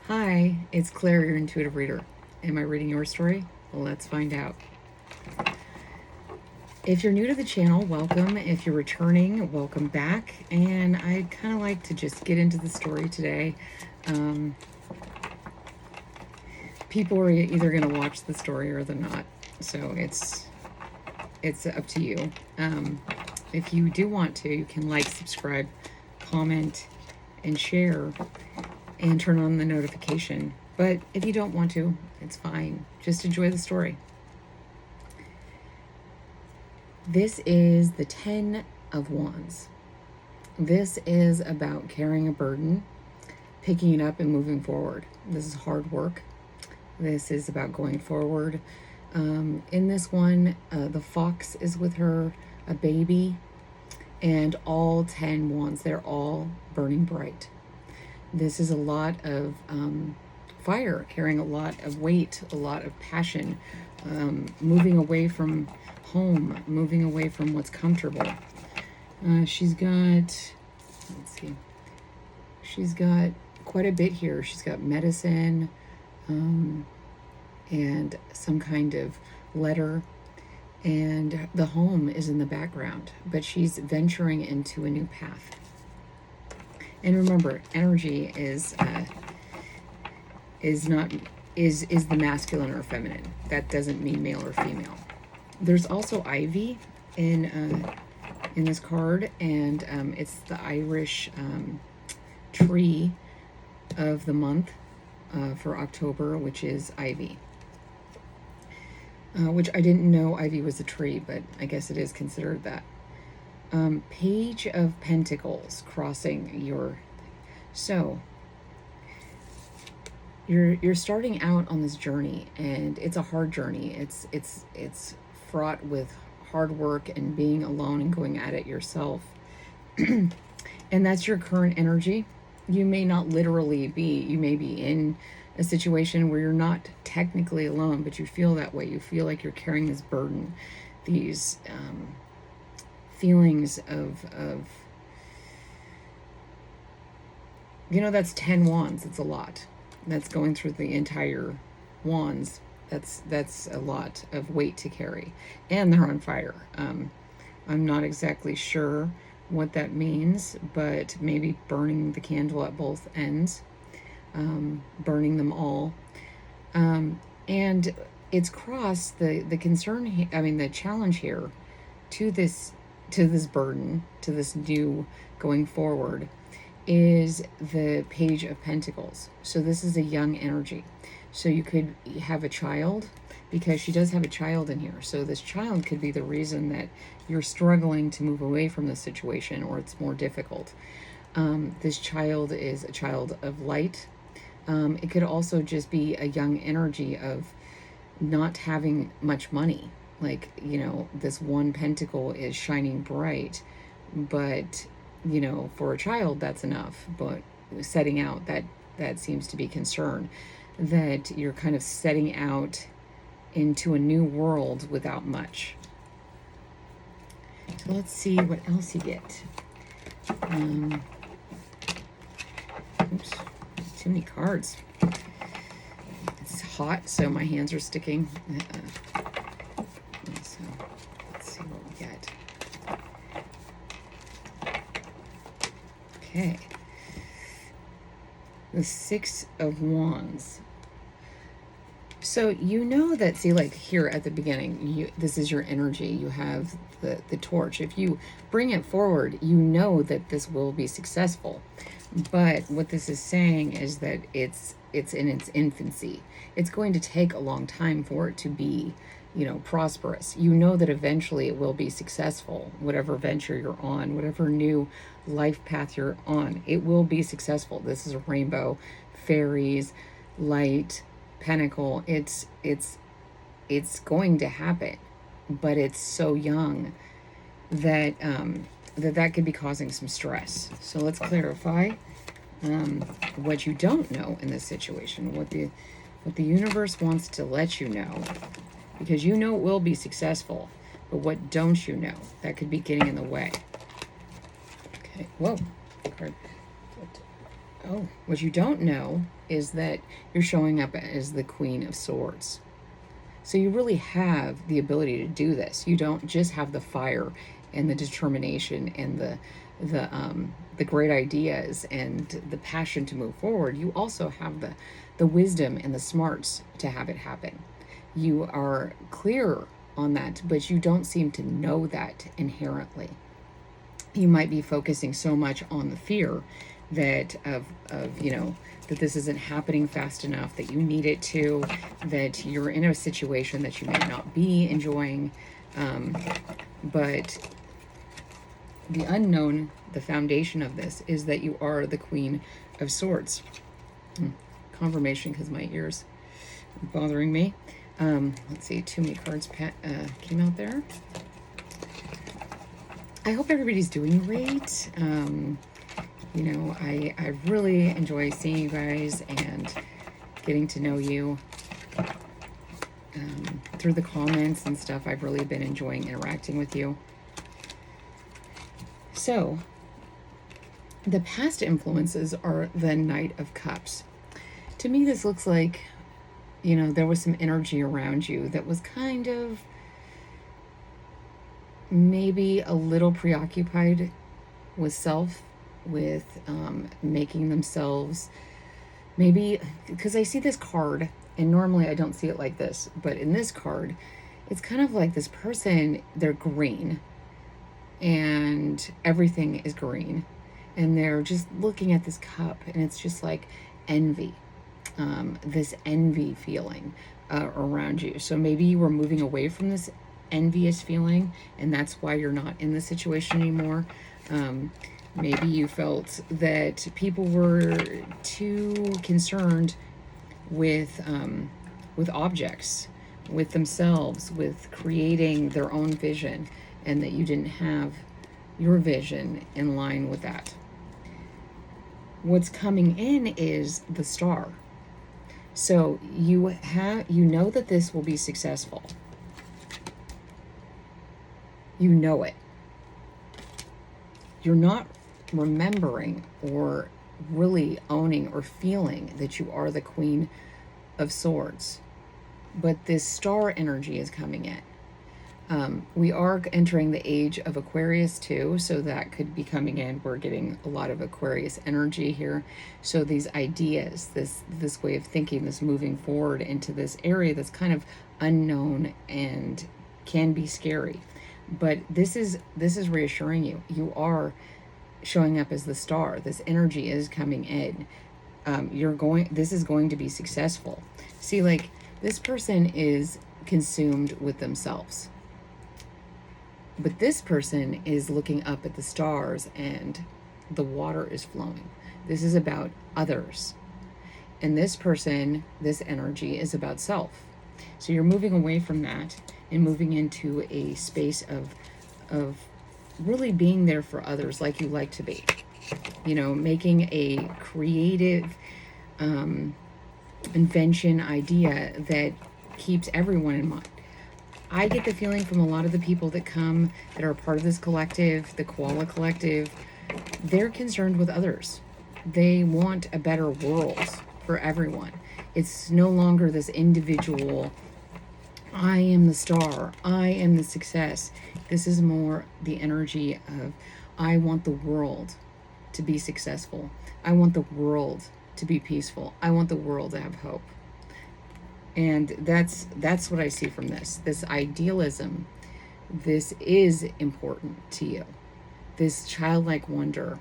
Hi, it's Claire, your intuitive reader. Am I reading your story? Well, let's find out. If you're new to the channel, welcome. If you're returning, welcome back. And I'd kind of like to just get into the story today. People are either going to watch the story or they're not. So it's up to you. If you do want to, you can like, subscribe, comment, and share, and turn on the notification. But if you don't want to, it's fine. Just enjoy the story. This is the 10 of Wands. This is about carrying a burden, picking it up, and moving forward. This is hard work. This is about going forward. In this one, the fox is with her, a baby, and all 10 wands, they're all burning bright. This is a lot of fire, carrying a lot of weight, a lot of passion, moving away from home, moving away from what's comfortable. She's got, she's got quite a bit here. She's got medicine and some kind of letter, and the home is in the background, but she's venturing into a new path. And remember, energy is the masculine or feminine. That doesn't mean male or female. There's also ivy in this card, and it's the Irish tree of the month for October, which is ivy. Which I didn't know ivy was a tree, but I guess it is considered that. Page of Pentacles crossing your... So, you're starting out on this journey, and it's a hard journey. It's fraught with hard work and being alone and going at it yourself. And that's your current energy. You may not literally be, you may be in a situation where you're not technically alone, but you feel that way. You feel like you're carrying this burden, these feelings of you know, that's 10 wands. It's a lot. That's going through the entire wands. That's a lot of weight to carry, and they're on fire. I'm not exactly sure what that means, but maybe burning the candle at both ends, burning them all, and it's crossed the concern. I mean, the challenge here to this burden, to this new going forward, is the Page of Pentacles. So this is a young energy. So you could have a child, because she does have a child in here. So this child could be the reason that you're struggling to move away from the situation, or it's more difficult. This child is a child of light. It could also just be a young energy of not having much money. Like, you know, this one pentacle is shining bright, but, you know, for a child, that's enough. But setting out, that seems to be concern, that you're kind of setting out into a new world without much. So let's see what else you get. Oops, too many cards. It's hot, so my hands are sticking. So let's see what we get. Okay. The Six of Wands. So you know that, see, like here at the beginning, this is your energy. You have the torch. If you bring it forward, you know that this will be successful. But what this is saying is that it's in its infancy. It's going to take a long time for it to be, you know, prosperous. You know that eventually it will be successful. Whatever venture you're on, whatever new life path you're on, it will be successful. This is a rainbow, fairies, light, pentacle. It's going to happen, but it's so young that that could be causing some stress. So let's clarify what you don't know in this situation, what the universe wants to let you know, because you know it will be successful, but what don't you know that could be getting in the way? Okay, whoa, card. Oh, what you don't know is that you're showing up as the Queen of Swords. So you really have the ability to do this. You don't just have the fire and the determination and the great ideas and the passion to move forward. You also have the wisdom and the smarts to have it happen. You are clear on that, but you don't seem to know that inherently. You might be focusing so much on the fear that of that this isn't happening fast enough, that you need it to, that you're in a situation that you may not be enjoying. But the unknown, the foundation of this, is that you are the Queen of Swords. Confirmation, because my ears are bothering me. Let's see, too many cards came out there. I hope everybody's doing great. I really enjoy seeing you guys and getting to know you through the comments and stuff. I've really been enjoying interacting with you. So, the past influences are the Knight of Cups. To me, this looks like, there was some energy around you that was kind of maybe a little preoccupied with self, with making themselves, maybe, because I see this card, and normally I don't see it like this, but in this card, it's kind of like this person, they're green, and everything is green, and they're just looking at this cup, and it's just like envy, this envy feeling around you. So maybe you were moving away from this envious feeling, and that's why you're not in this situation anymore. Maybe you felt that people were too concerned with objects, with themselves, with creating their own vision, and that you didn't have your vision in line with that. What's coming in is the Star. So you know that this will be successful. You know it. You're not remembering or really owning or feeling that you are the Queen of Swords. But this Star energy is coming in. We are entering the age of Aquarius too, so that could be coming in. We're getting a lot of Aquarius energy here. So these ideas, this way of thinking, this moving forward into this area that's kind of unknown and can be scary. But this is reassuring you. You are showing up as the Star. This energy is coming in. This is going to be successful. See, like, this person is consumed with themselves. But this person is looking up at the stars and the water is flowing. This is about others. And this person, this energy is about self. So you're moving away from that and moving into a space of really being there for others like you like to be. Making a creative invention idea that keeps everyone in mind. I get the feeling from a lot of the people that come, that are part of this collective, the Koala Collective, they're concerned with others. They want a better world for everyone. It's no longer this individual, I am the star, I am the success. This is more the energy of, I want the world to be successful. I want the world to be peaceful. I want the world to have hope. And that's what I see from this idealism. This is important to you. This childlike wonder,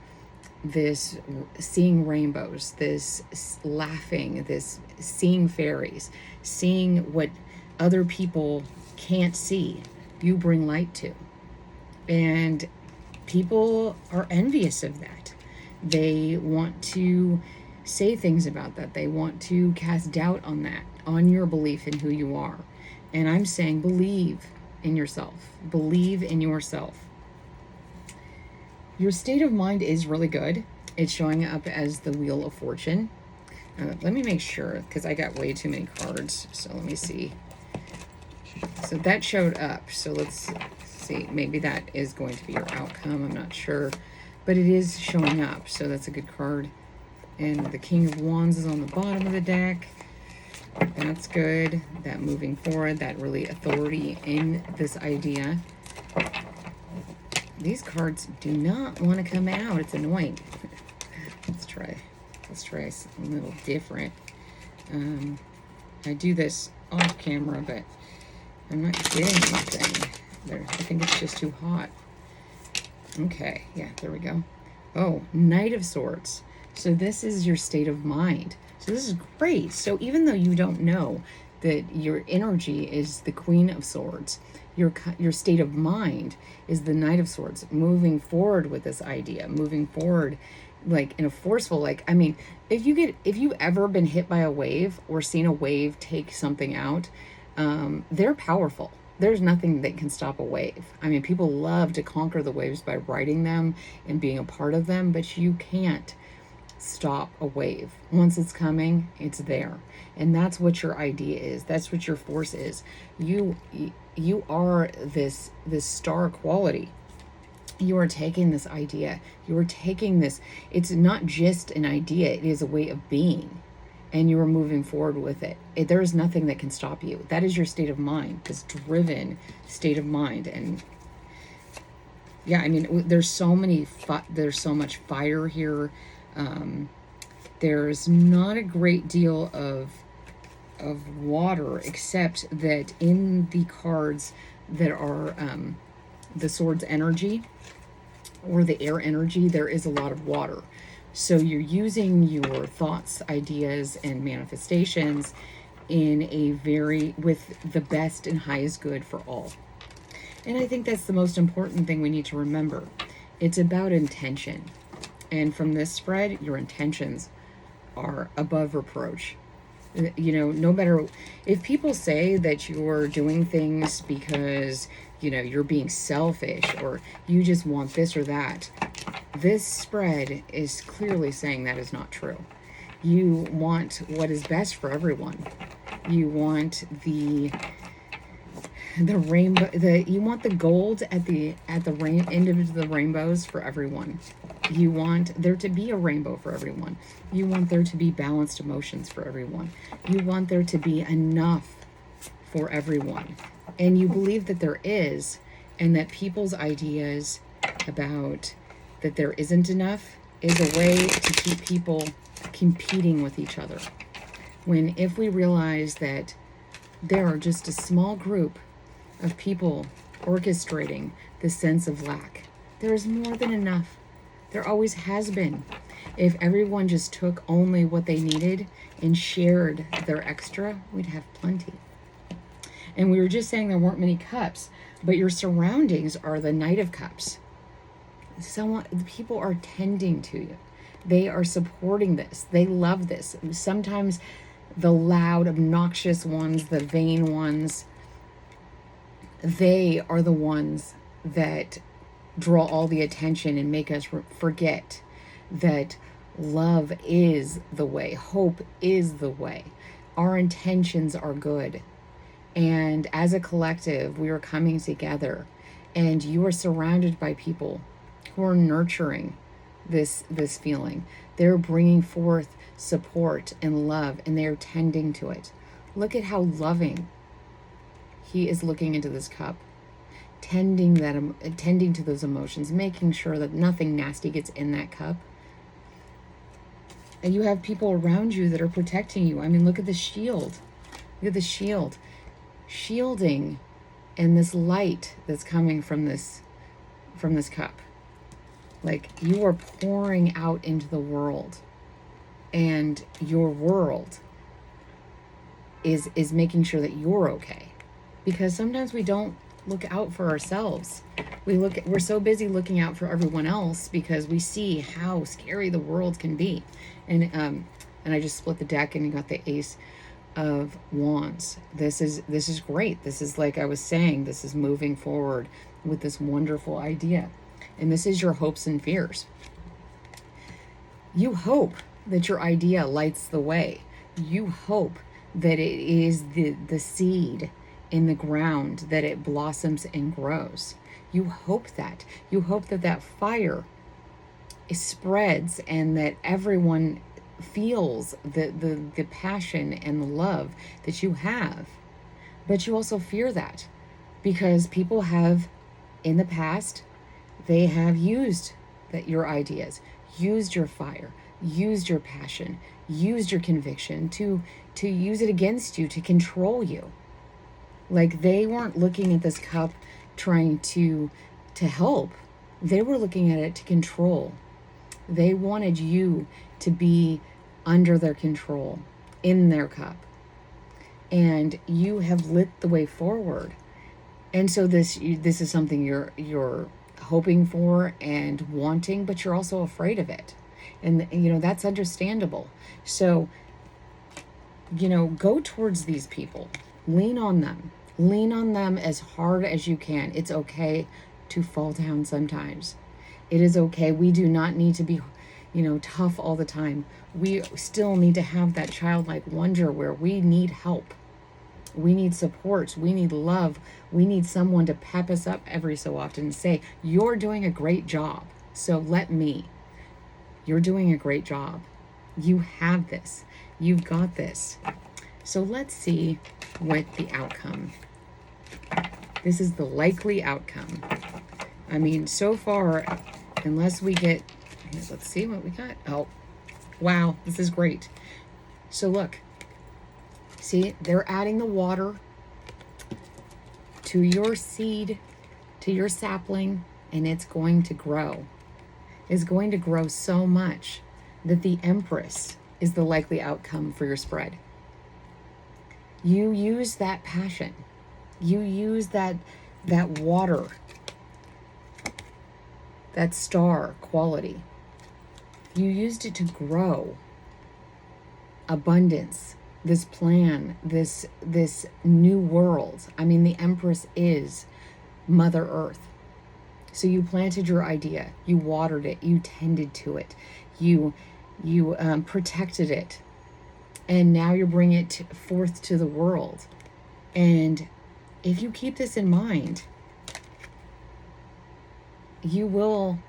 this seeing rainbows, this laughing, this seeing fairies, seeing what other people can't see, you bring light to. And people are envious of that. They want to say things about that. They want to cast doubt on that, on your belief in who you are. And I'm saying, believe in yourself. Believe in yourself. Your state of mind is really good. It's showing up as the Wheel of Fortune. Let me make sure, because I got way too many cards. So let me see. So that showed up. So let's see. Maybe that is going to be your outcome. I'm not sure. But it is showing up. So that's a good card. And the King of Wands is on the bottom of the deck. That's good. That moving forward, that really authority in this idea. These cards do not want to come out. It's annoying. Let's try a little different. I do this off camera, but I'm not getting anything. There, I think it's just too hot. Okay, yeah, there we go. Oh, Knight of Swords. So this is your state of mind. So this is great. So even though you don't know that your energy is the Queen of Swords, your state of mind is the Knight of Swords, moving forward with this idea, moving forward like in a forceful, like, I mean, if you've ever been hit by a wave or seen a wave take something out, they're powerful. There's nothing that can stop a wave. I mean, people love to conquer the waves by riding them and being a part of them, but you can't stop a wave. Once it's coming, it's there. And that's what your idea is. That's what your force is. You are this star quality. You are taking this idea. You are taking this. It's not just an idea. It is a way of being. And you are moving forward with it. There is nothing that can stop you. That is your state of mind, this driven state of mind. And yeah, I mean, there's so much fire here. There's not a great deal of water, except that in the cards that are the Swords energy or the air energy, there is a lot of water. So you're using your thoughts, ideas, and manifestations in a with the best and highest good for all. And I think that's the most important thing we need to remember. It's about intention. And from this spread, your intentions are above reproach. You know, no matter if people say that you're doing things because, you know, you're being selfish or you just want this or that, this spread is clearly saying that is not true. You want what is best for everyone. You want the rainbow, you want the gold at the end of the rainbows for everyone. You want there to be a rainbow for everyone. You want there to be balanced emotions for everyone. You want there to be enough for everyone. And you believe that there is, and that people's ideas about that there isn't enough is a way to keep people competing with each other. When if we realize that there are just a small group of people orchestrating this sense of lack, there is more than enough. There always has been. If everyone just took only what they needed and shared their extra, we'd have plenty. And we were just saying there weren't many cups, but your surroundings are the Knight of Cups. The people are tending to you. They are supporting this. They love this. Sometimes the loud, obnoxious ones, the vain ones, they are the ones that draw all the attention and make us forget that love is the way. Hope is the way. Our intentions are good. And as a collective, we are coming together, and you are surrounded by people who are nurturing this feeling. They're bringing forth support and love, and they're tending to it. Look at how loving he is looking into this cup, tending to those emotions, making sure that nothing nasty gets in that cup. And you have people around you that are protecting you. I mean, look at the shield. Look at the shield. Shielding and this light that's coming from this cup. Like, you are pouring out into the world, and your world is making sure that you're okay. Because sometimes we don't look out for ourselves. We're so busy looking out for everyone else because we see how scary the world can be. And I just split the deck and you got the Ace of Wands. This is great. This is, like I was saying, this is moving forward with this wonderful idea. And this is your hopes and fears. You hope that your idea lights the way. You hope that it is the seed in the ground, that it blossoms and grows. You hope that. You hope that fire spreads and that everyone feels the passion and the love that you have. But you also fear that because people have, in the past, they have used your ideas, used your fire, used your passion, used your conviction to use it against you, to control you. Like, they weren't looking at this cup trying to help. They were looking at it to control. They wanted you to be under their control, in their cup. And you have lit the way forward. And so this is something you're hoping for and wanting, but you're also afraid of it. And that's understandable. So go towards these people. Lean on them. Lean on them as hard as you can. It's okay to fall down sometimes. It is okay. We do not need to be tough all the time. We still need to have that childlike wonder where we need help. We need support. We need love. We need someone to pep us up every so often and say, you're doing a great job. So let me. You're doing a great job. You have this. You've got this. So let's see what the outcome. This is the likely outcome. I mean, so far, unless we get, let's see what we got. Oh, wow, this is great. So look, see, they're adding the water to your seed, to your sapling, and it's going to grow. It's going to grow so much that the Empress is the likely outcome for your spread. You use that passion. You use that water, that star quality. You used it to grow abundance, this plan, this new world. I mean, the Empress is Mother Earth. So you planted your idea, you watered it, you tended to it, you protected it, and now you're bringing it forth to the world. And if you keep this in mind, you will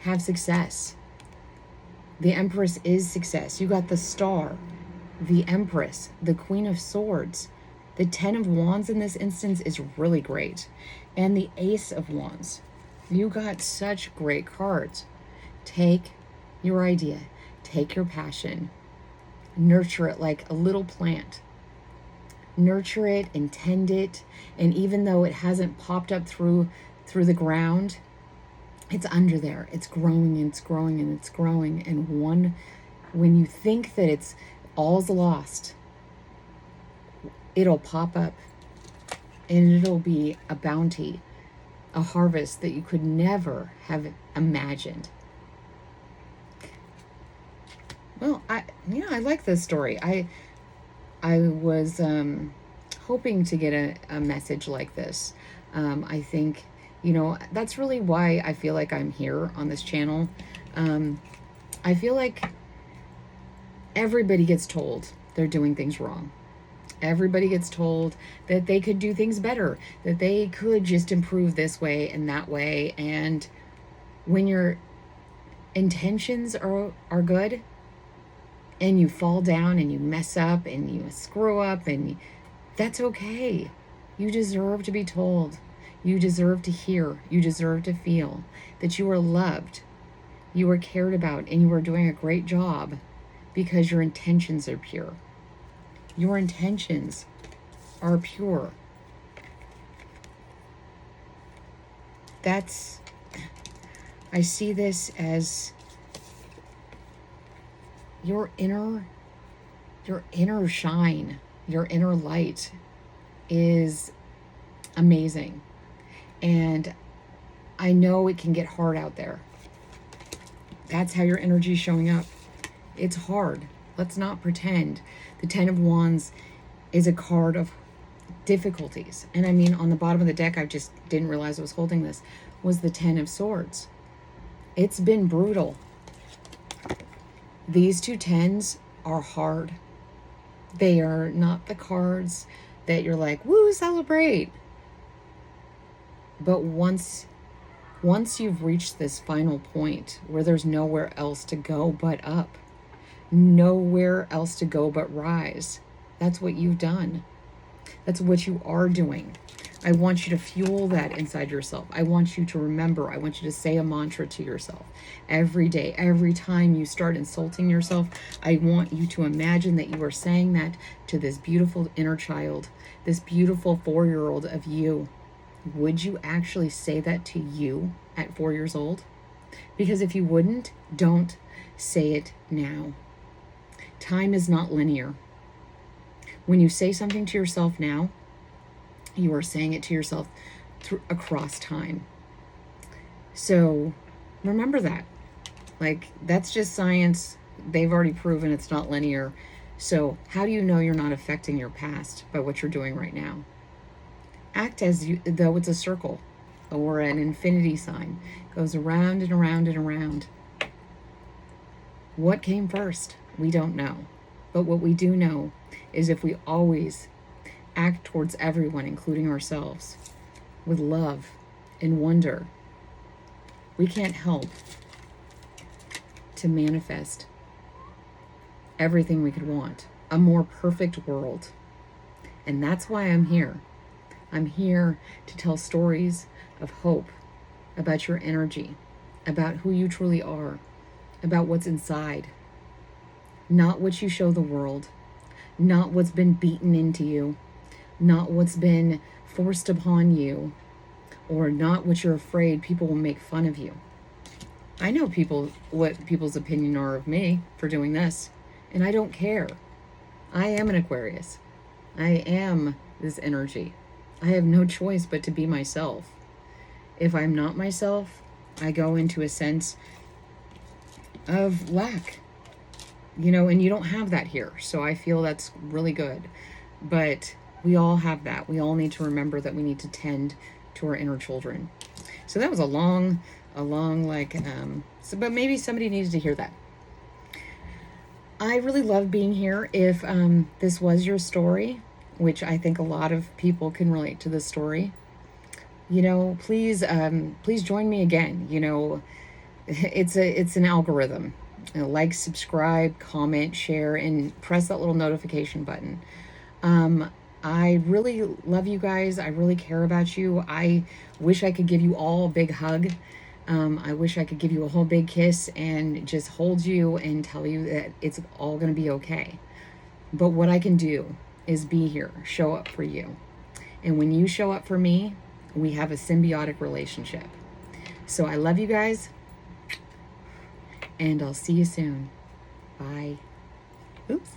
have success. The Empress is success. You got the Star, the Empress, the Queen of Swords. The Ten of Wands in this instance is really great. And the Ace of Wands. You got such great cards. Take your idea, take your passion, nurture it like a little plant. Nurture it and tend it, and even though it hasn't popped up through the ground, it's under there. It's growing and it's growing and it's growing. And when you think that it's all's lost, it'll pop up and it'll be a bounty, a harvest that you could never have imagined. Well, I like this story. I was hoping to get a message like this. I think, that's really why I feel like I'm here on this channel. I feel like everybody gets told they're doing things wrong. Everybody gets told that they could do things better, that they could just improve this way and that way. And when your intentions are good, and you fall down and you mess up and you screw up, and that's okay. You deserve to be told. You deserve to hear. You deserve to feel that you are loved, you are cared about, and you are doing a great job because your intentions are pure. Your intentions are pure. I see this as your inner shine, your inner light is amazing. And I know it can get hard out there. That's how your energy is showing up. It's hard. Let's not pretend. The Ten of Wands is a card of difficulties. And I mean, on the bottom of the deck, I just didn't realize I was holding this, was the Ten of Swords. It's been brutal. These two tens are hard. They are not the cards that you're like, woo, celebrate. But once you've reached this final point where there's nowhere else to go but up, nowhere else to go but rise. That's what you've done. That's what you are doing. I want you to fuel that inside yourself. I want you to remember. I want you to say a mantra to yourself every day. Every time you start insulting yourself, I want you to imagine that you are saying that to this beautiful inner child, this beautiful 4-year-old of you. Would you actually say that to you at 4 years old? Because if you wouldn't, don't say it now. Time is not linear. When you say something to yourself now, you are saying it to yourself across time. So remember that. Like, that's just science. They've already proven it's not linear. So how do you know you're not affecting your past by what you're doing right now? Act as though it's a circle or an infinity sign. It goes around and around and around. What came first? We don't know. But what we do know is if we always act towards everyone, including ourselves, with love and wonder, we can't help to manifest everything we could want, a more perfect world. And that's why I'm here. I'm here to tell stories of hope, about your energy, about who you truly are, about what's inside, not what you show the world, not what's been beaten into you, not what's been forced upon you, or not what you're afraid people will make fun of you. I know what people's opinion are of me for doing this, and I don't care. I am an Aquarius. I am this energy. I have no choice but to be myself. If I'm not myself, I go into a sense of lack. And you don't have that here. So I feel that's really good. But we all have that. We all need to remember that we need to tend to our inner children. So that was a long, but maybe somebody needed to hear that. I really love being here. If this was your story, which I think a lot of people can relate to this story, please join me again. It's an algorithm. Like, subscribe, comment, share, and press that little notification button. I really love you guys. I really care about you. I wish I could give you all a big hug. I wish I could give you a whole big kiss and just hold you and tell you that it's all going to be okay. But what I can do is be here, show up for you. And when you show up for me, we have a symbiotic relationship. So I love you guys, and I'll see you soon. Bye. Oops.